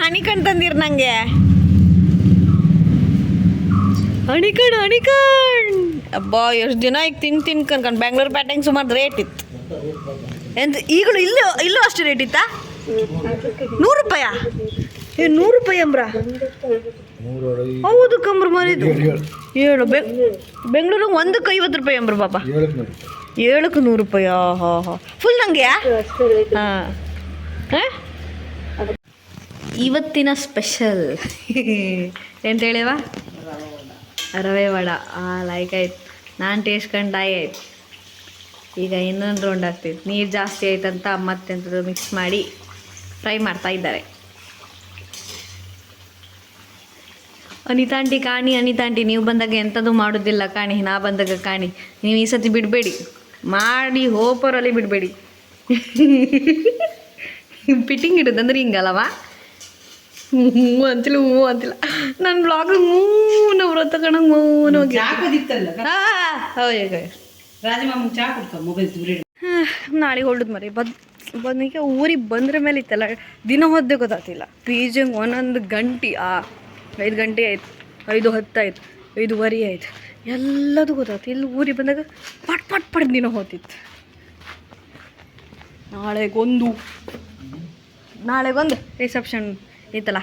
ಹಣಿಕಣ್ ತಂದಿರ್ ನಂಗೆ ಹಣಿಕಣ್ ಅಬ್ಬಾ ಎಷ್ಟು ದಿನ ಈಗ ತಿನ್ಕಂಡು ಬೆಂಗ್ಳೂರು ಪ್ಯಾಟಿಂಗ್ ಸುಮಾರು ರೇಟ್ ಇತ್ತು ಎಂತ ಈಗಲೂ ಇಲ್ಲೂ ಅಷ್ಟು ರೇಟ್ ಇತ್ತಾ 100 ರೂಪಾಯ 100 ರೂಪಾಯಿ ಅಂಬ್ರ ಹೌದು ಕಂಬ್ರ ಮರಿದು 7 ಬೆಂಗಳೂರಿಗೆ 1ಕ್ಕೆ 50 ರೂಪಾಯಿ ಅಂಬ್ರ ಬಾಬಾ 7ಕ್ಕೆ 100 ರೂಪಾಯಿ ಹಾ ಫುಲ್ ನಂಗೆ ಹಾಂ ಇವತ್ತಿನ ಸ್ಪೆಷಲ್ ಎಂತ ಹೇಳಿವ ರವೆ ವಡ ಲೈಕ್ ಆಯ್ತು ನಾನು ಟೇಸ್ಟ್ ಕಂಡು ಆಯ್ತು ಈಗ ಇನ್ನೊಂದು ರೌಂಡ್ ಆಗ್ತೈತೆ ನೀರು ಜಾಸ್ತಿ ಆಯ್ತಂತ ಮತ್ತೆಂಥದ್ದು ಮಿಕ್ಸ್ ಮಾಡಿ ಫ್ರೈ ಮಾಡ್ತಾ ಇದ್ದಾರೆ ಅನಿತಾಂಟಿ ಕಾಣಿ ಅನಿತಾಂಟಿ ನೀವು ಬಂದಾಗ ಎಂಥದ್ದು ಮಾಡೋದಿಲ್ಲ ಕಾಣಿ ನಾ ಬಂದಾಗ ಕಾಣಿ ನೀವು ಈ ಸತಿ ಬಿಡಬೇಡಿ ಮಾಡಿ ಹೋಪರಲ್ಲಿ ಬಿಡಬೇಡಿ ಫಿಟ್ಟಿಂಗ್ ಇಡೋದು ಅಂದ್ರೆ ಹಿಂಗಲ್ಲವಾ ಹ್ಞೂ ಅಂತಿಲ್ಲ ನನ್ನ ಬ್ಲಾಗ್ ಮೂನ ವ್ರತ ಕಣಂಗೆ ಮೌನ ಹೋಗಿ ನಾಳೆಗೆ ಹೊಳ್ದು ಮರಿ ಬಂದಿಗೆ ಊರಿಗೆ ಬಂದ್ರ ಮೇಲೆ ಇತ್ತಲ್ಲ ದಿನ ಹೊದ್ದೆ ಗೊತ್ತಾಗ್ತಿಲ್ಲ ಪೀಜಂಗೆ 1 ಗಂಟೆ 5 ಗಂಟೆ ಆಯ್ತು 5:10 ಆಯ್ತು 5:15 ಆಯ್ತು ಎಲ್ಲದೂ ಗೊತ್ತಾಗ್ತು ಇಲ್ಲಿ ಊರಿಗೆ ಬಂದಾಗ ಪಟ್ ದಿನ ಹೋಗ್ತಿತ್ತು ನಾಳೆಗೊಂದು ರಿಸೆಪ್ಷನ್ ಐತಲ್ಲ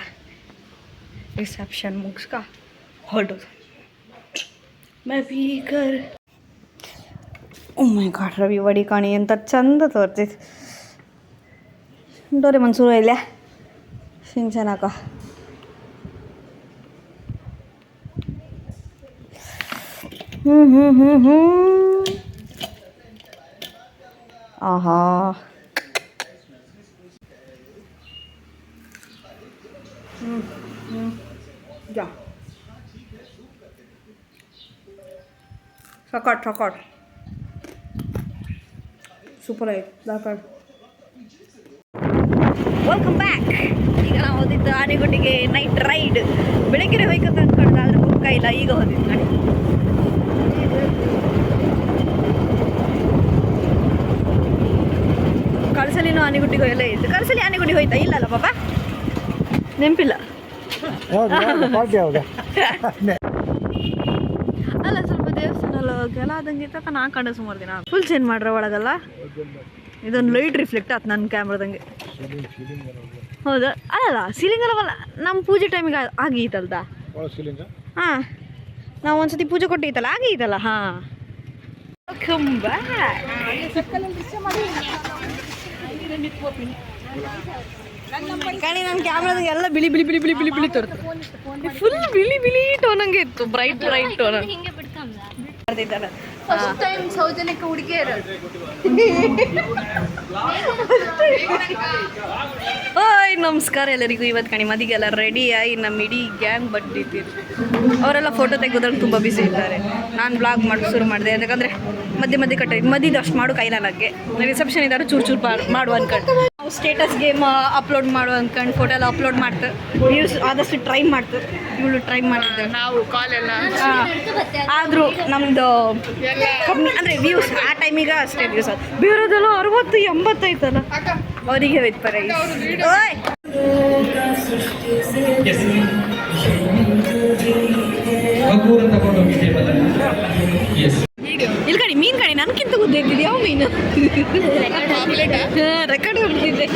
ರಿಸೆಪ್ಷನ್ ಮುಗಿಸ್ಕ ಹೊರಟೋದು ಬೀಕರ್ ಓ ಮೈ ಗಾಡ್ ರವಿ ವಡಿ ಕಾಣಿ ಅಂತ ಚಂದ ತೋರ್ತೈತಿ ಡೋರೆ ಮನ್ಸೂರು ಇಲ್ಲ ಸಿಂಚನಾಕ ಆಹಾ जा सकट ಸೂಪರ್ ಆಯ್ತು ದಾಕಾಡ್ ವೆಲ್ಕಮ್ ಬ್ಯಾಕ್ ಈಗ ನಾವು ಹೋದಿದ್ದು ಆನೆಗುಡ್ಡಿಗೆ ನೈಟ್ ರೈಡ್ ಬೆಳಗ್ಗೆ ಹೋಯ್ಕಂತ ಅಂದ್ಕೊಂಡ್ರೆ ಆದರೆ ಬುಕ್ಕ ಇಲ್ಲ ಈಗ ಹೋದಿದ್ದು ಗಾಡಿ ಕಳಸಲಿನೂ ಆನೆಗುಡ್ಡಿಗೆ ಎಲ್ಲ ಇತ್ತು ಕಳಸಲಿ ಆನೆಗುಡ್ಡಿಗೆ ಹೋಯ್ತಾ ಇಲ್ಲಲ್ಲ ಪಾಪ ನೆನಪಿಲ್ಲ ಅಲ್ಲ ಸ್ವಲ್ಪ ದೇವಸ್ಥಾನ ಕೆಲ ಆದಂಗೆ ತಕ್ಕ ನಾ ಕಂಡ ಸುಮಾರು ದಿನ ಫುಲ್ ಚೇಂಜ್ ಮಾಡ್ರ ಒಳಗಲ್ಲ ಇದೊಂದು ಲೈಟ್ ರಿಫ್ಲೆಕ್ಟ್ ಆಯ್ತು ನನ್ನ ಕ್ಯಾಮ್ರಾದಂಗೆ ಹೌದಾ ಅಲ್ಲ ಸೀಲಿಂಗ್ ಅಲ್ಲವಲ್ಲ ನಮ್ಮ ಪೂಜೆ ಟೈಮಿಗೆ ಆಗೀತಲ್ದ ಹಾಂ ನಾವು ಒಂದ್ಸತಿ ಪೂಜೆ ಕೊಟ್ಟಿತ್ತಲ್ಲ ಆಗೀತಲ್ಲ ಹಾಂ ಕಾಣಿ ನನ್ನ ಕ್ಯಾಮ್ರಾದಾಗ ಎಲ್ಲ ಬಿಳಿ ತೋರ್ತು ಫುಲ್ ಬಿಳಿ ಟೋನಂಗೆ ಇತ್ತು ಬ್ರೈಟ್ ಟೋನ್ ಫಸ್ಟ್ ಟೈಮ್ ಸೌಜನ್ಯಕ್ಕೆ ಹುಡುಗಿ ಓಯ್ ನಮಸ್ಕಾರ ಎಲ್ಲರಿಗೂ ಇವತ್ತು ಕಣಿ ಮದಿಗೆಲ್ಲ ರೆಡಿ ಆಗಿ ನಮ್ಮ ಇಡೀ ಗ್ಯಾಂಗ್ ಬಟ್ಟಿದ್ದೀರಿ ಅವರೆಲ್ಲ ಫೋಟೋ ತೆಗೆಯೋದ್ರಲ್ಲಿ ತುಂಬ ಬಿಸಿ ಇದ್ದಾರೆ ನಾನು ಬ್ಲಾಗ್ ಮಾಡೋಕ್ಕೆ ಶುರು ಮಾಡಿದೆ ಯಾಕಂದರೆ ಮಧ್ಯೆ ಕಟ್ಟಿದ್ದು ಮದಿದ್ದು ಅಷ್ಟು ಮಾಡು ಕೈಲ ನನಗೆ ರಿಸೆಪ್ಷನ್ ಇದ್ದಾರೆ ಚೂರು ಮಾಡುವ ಅನ್ಕೊಂಡು ನಾವು ಸ್ಟೇಟಸ್ ಗೇಮ್ ಅಪ್ಲೋಡ್ ಮಾಡುವ ಅಂದ್ಕೊಂಡು ಫೋಟೋ ಎಲ್ಲ ಅಪ್ಲೋಡ್ ಮಾಡ್ತು ವ್ಯೂಸ್ ಆದಷ್ಟು ಟ್ರೈ ಮಾಡ್ತು ಇವಳು ಟ್ರೈ ಮಾಡಿದ್ದೇವೆ ನಾವು ಕಾಲೆಲ್ಲ ಆದರೂ ನಮ್ಮದು ಕಮ್ಮಿ ಅಂದರೆ ವ್ಯೂಸ್ ಆ ಟೈಮಿಗೆ ಅಷ್ಟೇ ವ್ಯೂಸ್ ಅದು ಬೇರೆದೆಲ್ಲ 60-80 ಐತಲ್ಲ ಅವರಿಗೆ ಹೋಯ್ತು ಪ್ರೈಸ್ ಓಯ್ ಇಲ್ಲಿ ಕಣಿ ಮೀನು ಕಣಿ ನನಗಿಂತ ಗೊತ್ತಿದ್ದೆ ಯಾವ ಮೀನು ರೆಕಾರ್ಡ್ ಹೊಡ್ತಿದ್ದೆ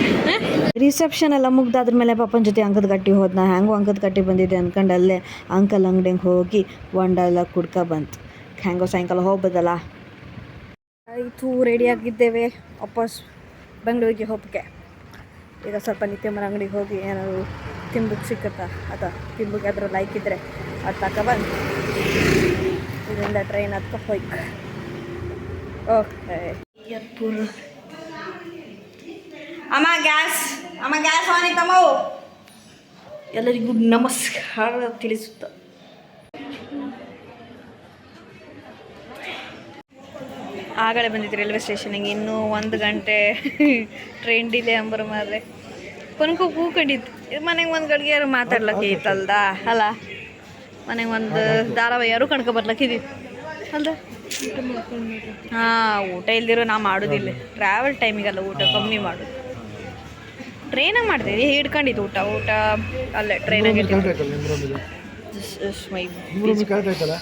ರಿಸೆಪ್ಷನ್ ಎಲ್ಲ ಮುಗ್ದಾದ್ರ ಮೇಲೆ ಪಾಪನ ಜೊತೆ ಅಂಕದ ಗಟ್ಟಿ ಹೋದ್ನ ಹ್ಯಾಂಗೂ ಅಂಕದ ಗಟ್ಟಿ ಬಂದಿದ್ದೆ ಅಂದ್ಕೊಂಡು ಅಲ್ಲೇ ಅಂಕಲ್ ಅಂಗಡಿಗೆ ಹೋಗಿ ಒಂಡ ಎಲ್ಲ ಕುಡ್ಕ ಬಂತು ಹ್ಯಾಂಗೋ ಸಾಯಂಕಾಲ ಹೋಗ್ಬೋದಲ್ಲ ಆಯಿತು ರೆಡಿ ಆಗಿದ್ದೇವೆ ವಾಪಸ್ ಬೆಂಗಳೂರಿಗೆ ಹೋಗಕ್ಕೆ ಈಗ ಸ್ವಲ್ಪ ನಿತ್ಯಮ್ಮನ ಅಂಗಡಿಗೆ ಹೋಗಿ ಏನಾದ್ರು ತಿಂಬಕ್ಕೆ ಸಿಕ್ಕತ್ತಾ ಅಥವಾ ತಿಂಬಕ್ಕೆ ಅದ್ರ ಲೈಕ್ ಇದ್ದರೆ ಅದು ತಗೊಬಂದು ಇದರಿಂದ ಟ್ರೈನ್ ಹತ್ಕೊ ಹೋಯ್ಕ ಓಕೆ ಅಮ್ಮ ಗ್ಯಾಸ್ ಆನ್ ಐತಮ್ಮ ಎಲ್ಲರಿಗೂ ನಮಸ್ಕಾರ ತಿಳಿಸುತ್ತ ಆಗಲೇ ಬಂದಿದ್ದು ರೈಲ್ವೆ ಸ್ಟೇಷನಿಗೆ ಇನ್ನೂ 1 ಗಂಟೆ ಟ್ರೈನ್ ಡಿಲೇ ಅಂಬರು ಮಾರ್ರೆ ಕೊನಕ ಕೂಕೊಂಡಿತ್ತು ಮನೆಗೆ ಒಂದು ಗಡಿಗೆ ಯಾರು ಮಾತಾಡ್ಲಕ್ಕೆ ಇತ್ತಲ್ದ ಅಲ್ಲ ಮನೆಗೆ ಒಂದು ಧಾರಾವಾಹಿ ಯಾರು ಕಣ್ಕೊ ಬರ್ಲಕ್ಕಿದ್ದಿತ್ತು ಅಲ್ದ ಹಾಂ ಊಟ ಇಲ್ದಿರೋ ನಾ ಮಾಡೋದಿಲ್ಲ ಟ್ರಾವೆಲ್ ಟೈಮಿಗಲ್ಲ ಊಟ ಕಮ್ಮಿ ಮಾಡೋದು ಟ್ರೈನಾಗ ಮಾಡ್ತೀವಿ ಹಿಡ್ಕೊಂಡಿದ್ದು ಊಟ ಊಟ ಅಲ್ಲೇ ಟ್ರೈನಾಗ ಕರೆಕ್ಟ್ ಆಯ್ತಲ್ಲ ನಿಮ್ರೊಂದಿಗೆ ದಿಸ್ ಇಸ್ ಮೈ ಕರೆಕ್ಟ್ ಆಯ್ತಲ್ಲ